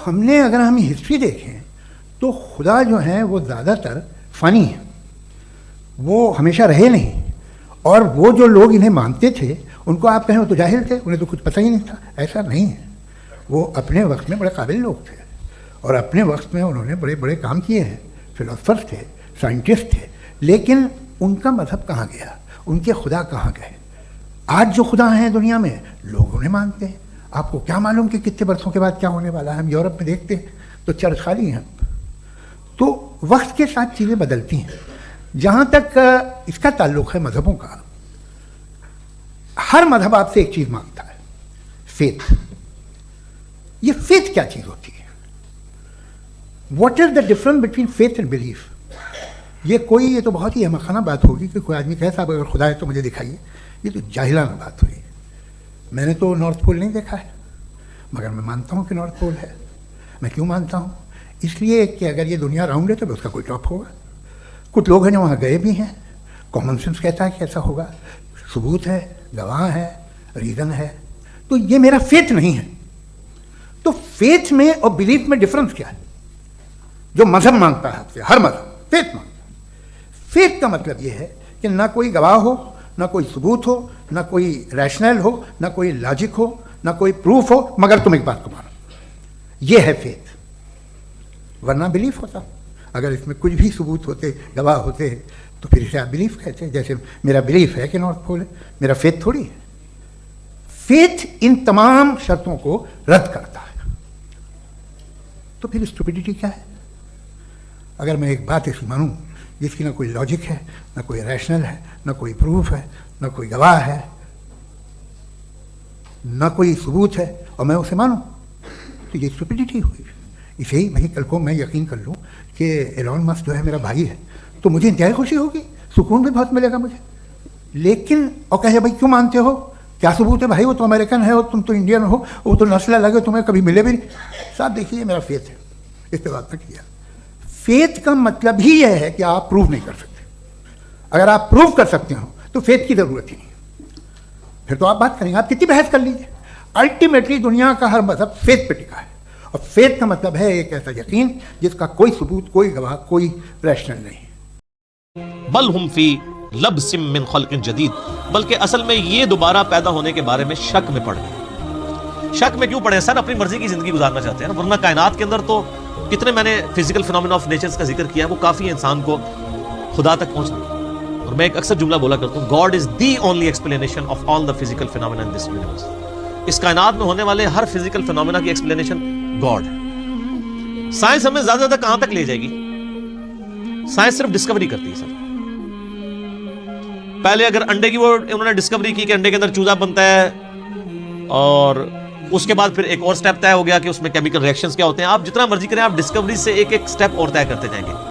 اگر ہم ہسٹری دیکھیں تو خدا جو ہیں وہ زیادہ تر فانی ہیں، وہ ہمیشہ رہے نہیں، اور وہ جو لوگ انہیں مانتے تھے ان کو آپ کہیں وہ تو جاہل تھے، انہیں تو کچھ پتہ ہی نہیں تھا. ایسا نہیں ہے، وہ اپنے وقت میں بڑے قابل لوگ تھے اور اپنے وقت میں انہوں نے بڑے بڑے کام کیے ہیں، فلاسفرز تھے، سائنٹسٹ تھے. لیکن ان کا مذہب کہاں گیا؟ ان کے خدا کہاں گئے؟ آج جو خدا ہیں دنیا میں لوگ انہیں مانتے ہیں. آپ کو کیا معلوم کہ کتنے برسوں کے بعد کیا ہونے والا ہے؟ ہم یورپ میں دیکھتے ہیں تو چرچ خالی ہیں. تو وقت کے ساتھ چیزیں بدلتی ہیں. جہاں تک اس کا تعلق ہے مذہبوں کا، ہر مذہب آپ سے ایک چیز مانگتا ہے، فیتھ. یہ فیتھ کیا چیز ہوتی ہے؟ What is the difference between faith and belief? یہ تو بہت ہی احمقانہ بات ہوگی کہ کوئی آدمی کہے صاحب اگر خدا ہے تو مجھے دکھائیے. یہ تو جاہلانہ بات ہوئی. میں نے تو نارتھ پول نہیں دیکھا ہے، مگر میں مانتا ہوں کہ نارتھ پول ہے. میں کیوں مانتا ہوں؟ اس لیے کہ اگر یہ دنیا راؤنڈ ہے تو اس کا کوئی ٹاپ ہوگا. کچھ لوگ ہیں جو وہاں گئے بھی ہیں، کامن سینس کہتا ہے کہ ایسا ہوگا، ثبوت ہے، گواہ ہے، ریزن ہے. تو یہ میرا فیتھ نہیں ہے. تو فیتھ میں اور بلیف میں ڈفرنس کیا ہے؟ جو مذہب مانگتا ہے آپ سے، ہر مذہب فیتھ مانگتا ہے. فیتھ کا مطلب یہ ہے کہ نہ کوئی گواہ ہو، نہ کوئی ثبوت ہو، نہ کوئی ریشنل ہو، نہ کوئی لاجک ہو، نہ کوئی پروف ہو، مگر تم ایک بات کو مانو. یہ ہے فیتھ. ورنہ بلیف ہوتا. اگر اس میں کچھ بھی ثبوت ہوتے، گواہ ہوتے، تو پھر اسے آپ بلیف کہتے ہیں. جیسے میرا بلیف ہے کہ نارتھ پول ہے، میرا فیتھ تھوڑی ہے. فیتھ ان تمام شرطوں کو رد کرتا ہے. تو پھر اسٹوپیڈیٹی کیا ہے؟ اگر میں ایک بات ایسی مانوں جس کی نہ کوئی لاجک ہے، نہ کوئی ریشنل ہے، نہ کوئی پروف ہے، نہ کوئی گواہ ہے، نہ کوئی ثبوت ہے، اور میں اسے مانوں، تو یہ اسٹوپیڈیٹی ہوئی. اسے ہی بھائی کل کو میں یقین کر لوں کہ ایلون مسک جو ہے میرا بھائی ہے تو مجھے انتہائی خوشی ہوگی، سکون بھی بہت ملے گا مجھے. لیکن اور کہے بھائی کیوں مانتے ہو؟ کیا ثبوت ہے بھائی؟ وہ تو امریکن ہے اور تم تو انڈین ہو، وہ تو نسل الگ ہے، تمہیں کبھی ملے بھی نہیں. صاحب دیکھیے یہ میرا فیتھ ہے، اس پہ بات نہ کیا. فیتھ کا مطلب ہی یہ ہے کہ آپ پروف نہیں کر سکتے. اگر آپ پروف کر سکتے ہو تو فیتھ کی ضرورت ہی نہیں. پھر تو آپ بات کریں گے، آپ کتنی بحث کر لیجیے. الٹیمیٹلی دنیا کا ہر مذہب فیتھ پہ ٹکا ہے، اور فیتھ کا مطلب ہے ایک ایسا یقین جس کا کوئی ثبوت، کوئی گواہ، کوئی ریشنل نہیں. بل ہم فی لبس من خلق جدید، بلکہ اصل میں یہ دوبارہ پیدا ہونے کے بارے میں شک میں پڑ گئے. شک میں کیوں پڑے سر؟ اپنی مرضی کی زندگی گزارنا چاہتے ہیں نا. ورنہ کائنات کے اندر تو کتنے میں نے فزیکل فینومینا آف نیچرز کا ذکر کیا ہے، وہ کافی ہے انسان کو خدا تک پہنچنا. اور میں ایک اکثر جملہ بولا کرتا ہوں، God is the only explanation of all the physical phenomena in this universe. اس کائنات میں ہونے والے ہر فزیکل فینومینا کی ایکسپلینیشن گاڈ ہے. سائنس ہمیں زیادہ زیادہ کہاں تک لے جائے گی؟ سائنس صرف ڈسکوری کرتی ہے سر. پہلے اگر انڈے کی وہ انہوں نے ڈسکوری کی کہ انڈے کے اندر چوزا بنتا ہے، اور اس کے بعد پھر ایک اور سٹیپ طے ہو گیا کہ اس میں کیمیکل ریئیکشنز کیا ہوتے ہیں. آپ جتنا مرضی کریں، آپ ڈسکوری سے ایک ایک سٹیپ اور طے کرتے جائیں گے.